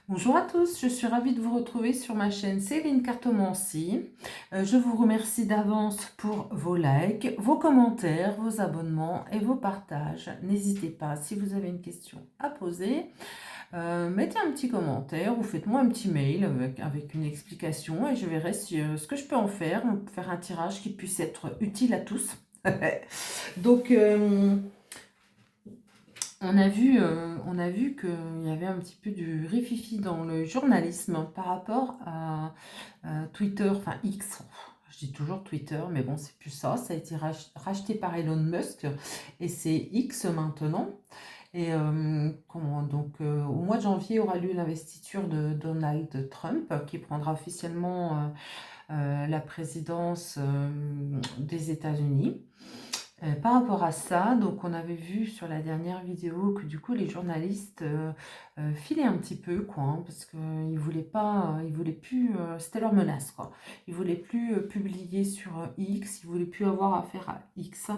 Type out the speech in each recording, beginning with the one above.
Bonjour à tous, je suis ravie de vous retrouver sur ma chaîne Céline Cartomancie. Je vous remercie d'avance pour vos likes, vos commentaires, vos abonnements et vos partages. N'hésitez pas, si vous avez une question à poser, mettez un petit commentaire ou faites-moi un petit mail avec une explication et je verrai ce que je peux en faire. On peut faire un tirage qui puisse être utile à tous. Donc, on a vu qu'il y avait un petit peu du rififi dans le journalisme par rapport à Twitter, enfin X. Je dis toujours Twitter, mais bon, c'est plus ça. Ça a été racheté par Elon Musk et c'est X maintenant. Et au mois de janvier aura lieu l'investiture de Donald Trump qui prendra officiellement la présidence des États-Unis. Par rapport à ça, donc on avait vu sur la dernière vidéo que du coup les journalistes filaient un petit peu, quoi, hein, parce qu'ils voulaient pas, ils voulaient plus, c'était leur menace, quoi. Ils voulaient plus publier sur X, ils voulaient plus avoir affaire à X,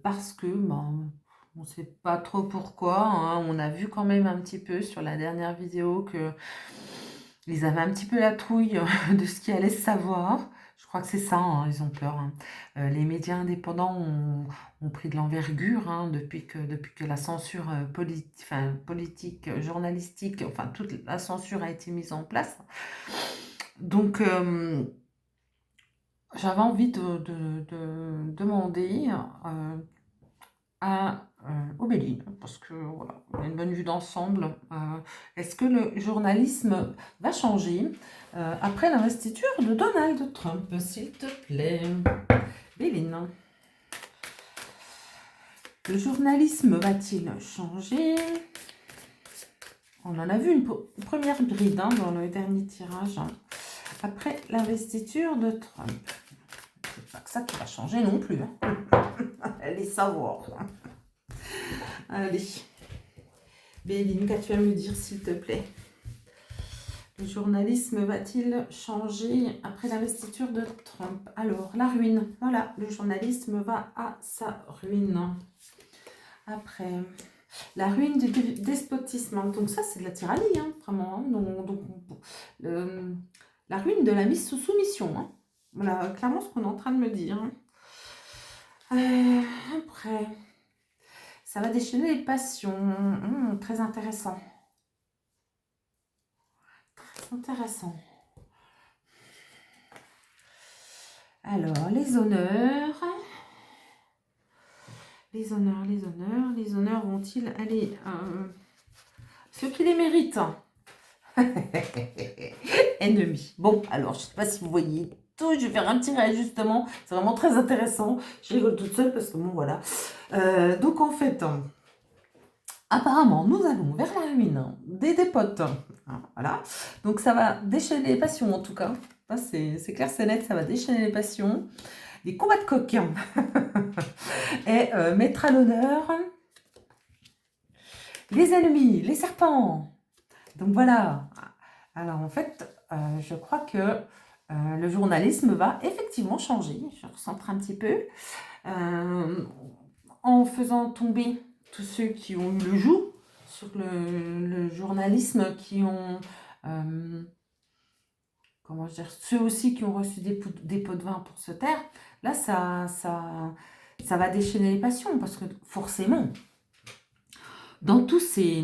parce que, ben, on sait pas trop pourquoi, hein. On a vu quand même un petit peu sur la dernière vidéo que ils avaient un petit peu la trouille de ce qu'ils allaient savoir. Je crois que c'est ça, hein, ils ont peur, hein. Les médias indépendants ont pris de l'envergure, hein, depuis que la censure politique, journalistique, enfin toute la censure a été mise en place. Donc j'avais envie de demander à Obéline, parce que voilà, on a une bonne vue d'ensemble. Est-ce que le journalisme va changer après l'investiture de Donald Trump, s'il te plaît? Béline. Le journalisme va-t-il changer? On en a vu une première bride, hein, dans le dernier tirage, hein, après l'investiture de Trump. C'est pas que ça qui va changer non plus, hein. Allez savoir. Allez. Béline, qu'as-tu à me dire, s'il te plaît? Le journalisme va-t-il changer après l'investiture de Trump? Alors, la ruine. Voilà, le journalisme va à sa ruine. Après, la ruine du despotisme. Donc ça, c'est de la tyrannie, hein, vraiment, hein. La ruine de la mise sous soumission, hein. Voilà, clairement ce qu'on est en train de me dire, hein. Après, ça va déchaîner les passions. Très intéressant. Très intéressant. Alors, les honneurs. Les honneurs vont-ils aller ceux qui les méritent? Ennemis. Bon, alors, je ne sais pas si vous voyez tout, je vais faire un petit réajustement. C'est vraiment très intéressant. Je rigole toute seule parce que bon, voilà. Donc, en fait, apparemment, nous allons vers la ruine des dépotes. Voilà. Donc, ça va déchaîner les passions, en tout cas. C'est clair, c'est net, ça va déchaîner les passions. Des combats de coq. Et mettre à l'honneur les ennemis, les serpents. Donc voilà. Alors en fait, je crois que le journalisme va effectivement changer. Je recentre un petit peu. En faisant tomber tous ceux qui ont eu le joug sur le journalisme, qui ont... comment dire, ceux aussi qui ont reçu des pots de vin pour se taire, là, ça va déchaîner les passions, parce que forcément, dans tous ces,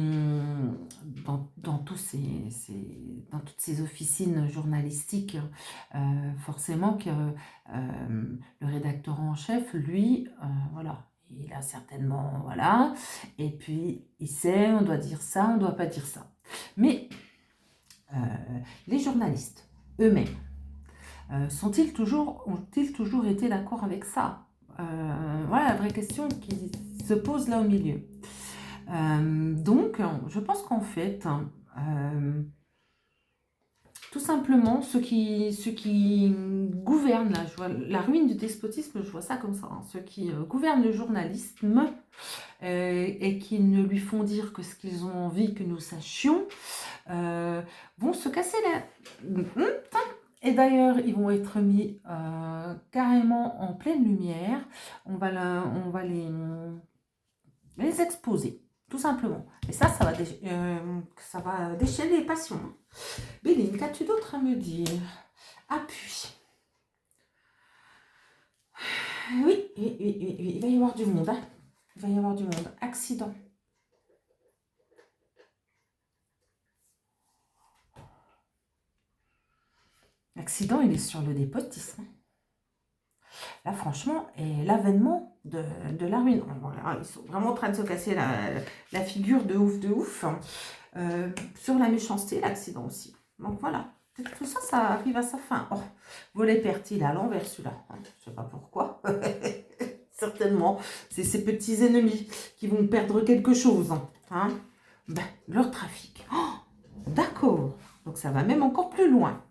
dans tous dans toutes ces officines journalistiques, forcément que le rédacteur en chef, lui, voilà, il a certainement, voilà, et puis il sait, on doit dire ça, on ne doit pas dire ça. Mais les journalistes eux-mêmes, ont-ils toujours été d'accord avec ça? Voilà la vraie question qui se pose là au milieu. Donc, je pense qu'en fait, tout simplement, ceux qui gouvernent, là, je vois la ruine du despotisme, je vois ça comme ça, hein, ceux qui gouvernent le journalisme et qui ne lui font dire que ce qu'ils ont envie que nous sachions, vont se casser la... Et d'ailleurs, ils vont être mis carrément en pleine lumière. On va les exposer. tout simplement. Et ça, ça va déchaîner les passions. Béline, qu'as-tu d'autre à me dire? Appui. Oui, oui, oui, oui, oui, il va y avoir du monde. Hein. Il va y avoir du monde. Accident. L'accident, il est sur le despotisme. Là, franchement, et l'avènement de la ruine. Voilà, ils sont vraiment en train de se casser la figure de ouf, de ouf. Sur la méchanceté, l'accident aussi. Donc voilà, tout ça, ça arrive à sa fin. Oh, volet perte, il est à l'envers celui-là. Je ne sais pas pourquoi. Certainement, c'est ces petits ennemis qui vont perdre quelque chose. Hein. Ben, leur trafic. Oh, d'accord. Donc ça va même encore plus loin.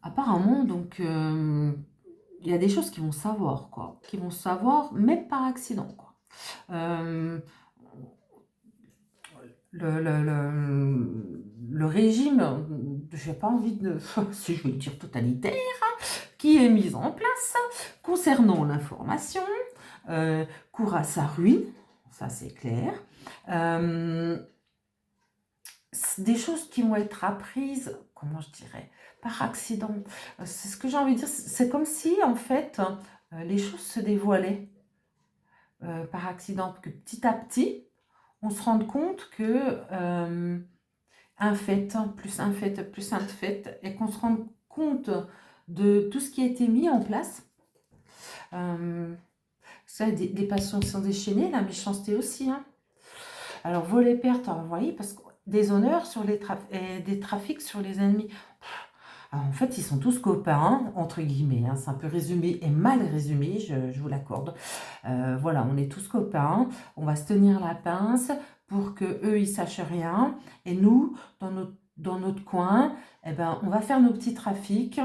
Apparemment, donc, il y a des choses qu'ils vont savoir, quoi. Qui vont savoir, même par accident, quoi. Le régime, je n'ai pas envie de, si je veux dire totalitaire, qui est mis en place concernant l'information, court à sa ruine, ça c'est clair. Des choses qui vont être apprises, comment je dirais, par accident. C'est ce que j'ai envie de dire, c'est comme si en fait les choses se dévoilaient par accident, que petit à petit, on se rende compte que un fait, plus un fait, plus un fait, et qu'on se rende compte de tout ce qui a été mis en place. Ça, des passions sont déchaînées, la méchanceté aussi. Hein. Alors, voler perte, vous voyez, parce que des honneurs sur les et des trafics sur les ennemis. Alors, en fait, ils sont tous copains, entre guillemets. Hein, c'est un peu résumé et mal résumé, je vous l'accorde. Voilà, on est tous copains, on va se tenir la pince pour que eux ils sachent rien. Et nous, dans notre coin, eh ben, on va faire nos petits trafics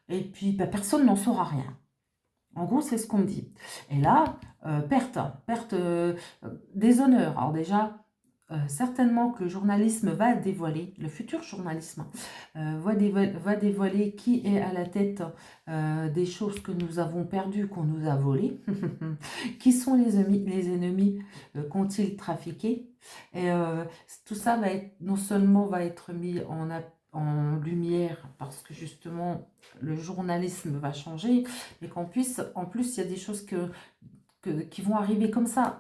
et puis ben, personne n'en saura rien. En gros, c'est ce qu'on me dit. Et là, perte des honneurs. Alors déjà, certainement que le journalisme va dévoiler, le futur journalisme va dévoiler qui est à la tête des choses que nous avons perdues, qu'on nous a volées, qui sont les ennemis qu'ont-ils trafiqués. Et tout ça va être, non seulement va être mis en lumière parce que justement le journalisme va changer, mais en plus il y a des choses qui vont arriver comme ça.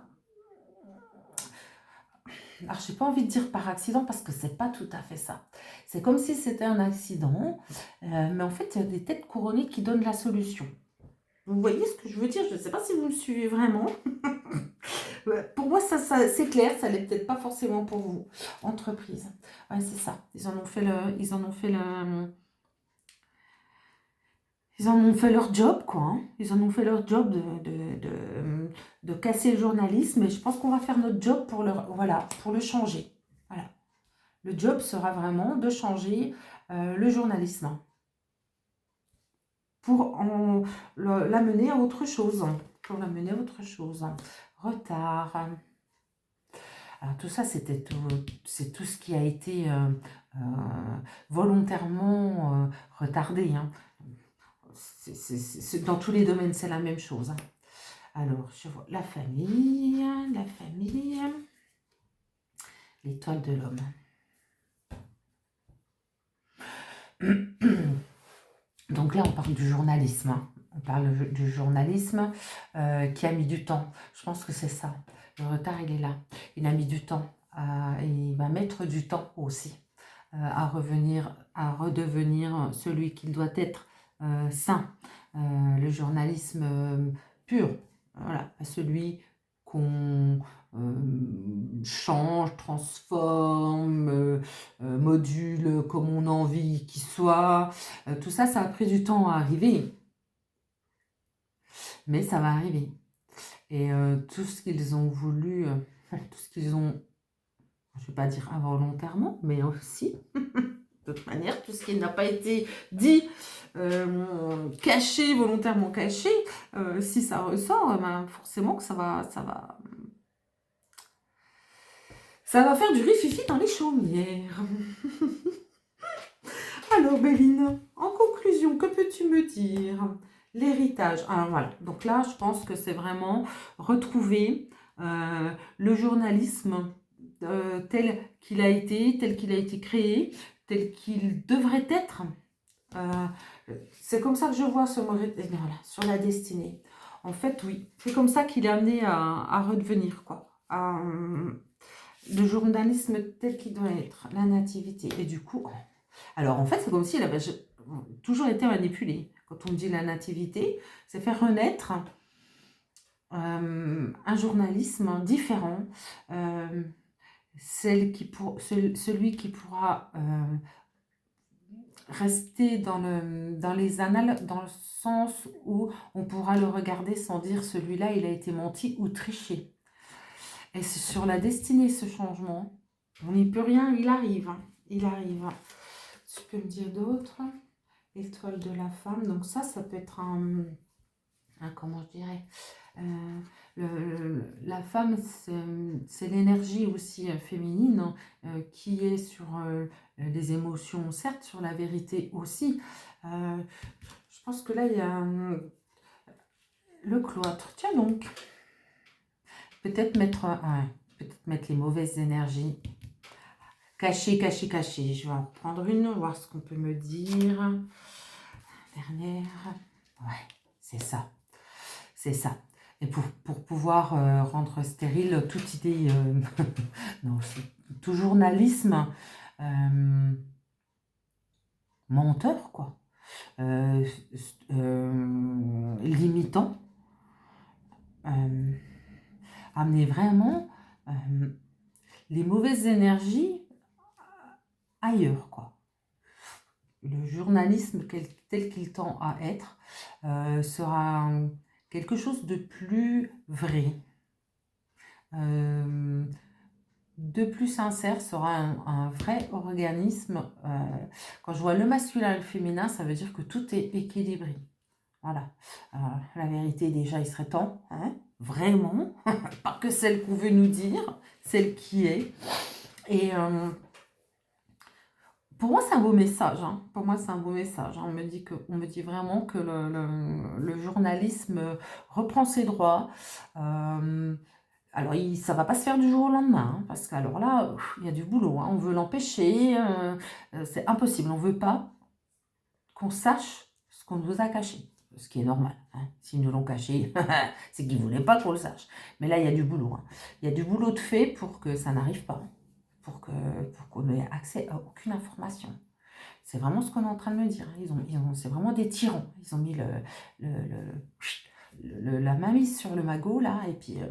Alors, je n'ai pas envie de dire par accident parce que c'est pas tout à fait ça. C'est comme si c'était un accident, mais en fait, il y a des têtes couronnées qui donnent la solution. Vous voyez ce que je veux dire? Je ne sais pas si vous me suivez vraiment. Pour moi, ça c'est clair, ça l'est peut-être pas forcément pour vous. Entreprise. Ouais, c'est ça. Ils en ont fait leur job, quoi. Hein. Ils en ont fait leur job de casser le journalisme. Et je pense qu'on va faire notre job pour le changer. Voilà. Le job sera vraiment de changer le journalisme pour l'amener à autre chose. Pour l'amener à autre chose. Retard. Alors tout ça, c'est tout ce qui a été volontairement retardé. Hein. Dans tous les domaines, c'est la même chose. Hein. Alors, je vois la famille, l'étoile de l'homme. Donc là, on parle du journalisme. Hein. On parle du journalisme qui a mis du temps. Je pense que c'est ça. Le retard, il est là. Il a mis du temps. Et il va mettre du temps aussi à redevenir celui qu'il doit être sain. Le journalisme pur. Voilà, celui qu'on change, transforme, module comme on a envie qu'il soit. Tout ça, ça a pris du temps à arriver. Mais ça va arriver. Et tout ce qu'ils ont voulu, tout ce qu'ils ont, je ne vais pas dire involontairement, mais aussi, de toute manière, tout ce qui n'a pas été dit, caché, volontairement caché, si ça ressort, ben forcément que ça va faire du rififi dans les chaumières. Alors, Béline, en conclusion, que peux-tu me dire? l'héritage. Alors voilà, donc là, je pense que c'est vraiment retrouver le journalisme tel qu'il a été créé, tel qu'il devrait être. Euh, c'est comme ça que je vois voilà, sur la destinée. En fait, oui, c'est comme ça qu'il est amené à redevenir, quoi. Le journalisme tel qu'il doit être, la nativité. Et du coup, alors en fait, c'est comme s'il avait toujours été manipulé. Quand on dit la nativité, c'est faire renaître un journalisme différent, celui qui pourra rester dans les annales, dans le sens où on pourra le regarder sans dire celui-là, il a été menti ou triché. Et c'est sur la destinée, ce changement. On n'y peut rien, il arrive. Hein. Il arrive. Tu peux me dire d'autres? Étoile de la femme. Donc ça peut être comment je dirais, la femme, c'est l'énergie aussi féminine, qui est sur les émotions, certes, sur la vérité aussi. Je pense que là, il y a le cloître. Tiens donc, peut-être mettre les mauvaises énergies. Cacher, cacher, cacher. Je vais en prendre une, voir ce qu'on peut me dire. Dernière. Ouais, c'est ça. C'est ça. Et pour pouvoir rendre stérile toute idée, non, tout journalisme menteur, quoi, limitant, amener vraiment les mauvaises énergies ailleurs, quoi. Le journalisme tel qu'il tend à être sera quelque chose de plus vrai, de plus sincère, sera un vrai organisme. Quand je vois le masculin et le féminin, ça veut dire que tout est équilibré. Voilà. La vérité, déjà, il serait temps, hein, vraiment, pas que celle qu'on veut nous dire, celle qui est. Et pour moi, c'est un beau message. Hein. Pour moi, c'est un beau message. Hein. On me dit vraiment que le journalisme reprend ses droits. Alors, ça ne va pas se faire du jour au lendemain, hein, parce qu'alors là, il y a du boulot. Hein. On veut l'empêcher. C'est impossible. On ne veut pas qu'on sache ce qu'on nous a caché. Ce qui est normal. Hein. S'ils nous l'ont caché, c'est qu'ils ne voulaient pas qu'on le sache. Mais là, il y a du boulot. Hein. Il y a du boulot de fait pour que ça n'arrive pas. Pour qu'on ait accès à aucune information. C'est vraiment ce qu'on est en train de me dire. C'est vraiment des tyrans. Ils ont mis la main mise sur le magot, là, et puis il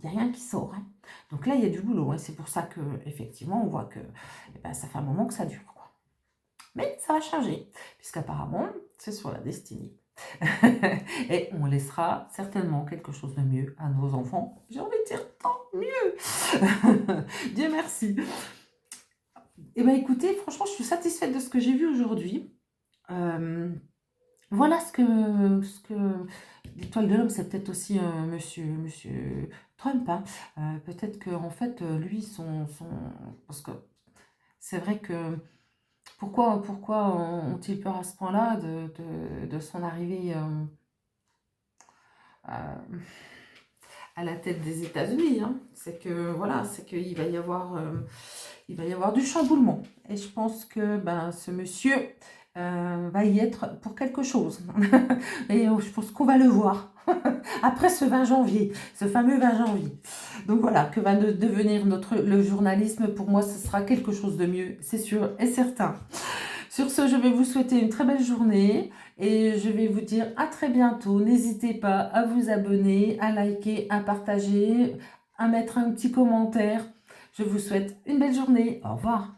n'y a rien qui sort. Hein. Donc là, il y a du boulot. Hein. C'est pour ça qu'effectivement, on voit que ça fait un moment que ça dure. Quoi. Mais ça va changer, puisqu'apparemment, c'est sur la destinée. Et on laissera certainement quelque chose de mieux à nos enfants. J'ai envie de dire tant mieux. Dieu merci. Eh bien écoutez, franchement, je suis satisfaite de ce que j'ai vu aujourd'hui. Voilà ce que l'étoile de l'homme, c'est peut-être aussi monsieur Trump. Hein. Peut-être qu'en fait, lui, parce que c'est vrai que pourquoi ont-ils peur à ce point-là de son arrivée à la tête des États-Unis, hein. C'est que voilà, c'est qu'il va y avoir du chamboulement. Et je pense que ce monsieur va y être pour quelque chose. Et je pense qu'on va le voir après ce 20 janvier, ce fameux 20 janvier. Donc voilà, que va devenir le journalisme, pour moi, ce sera quelque chose de mieux, c'est sûr et certain. Sur ce, je vais vous souhaiter une très belle journée et je vais vous dire à très bientôt. N'hésitez pas à vous abonner, à liker, à partager, à mettre un petit commentaire. Je vous souhaite une belle journée. Au revoir.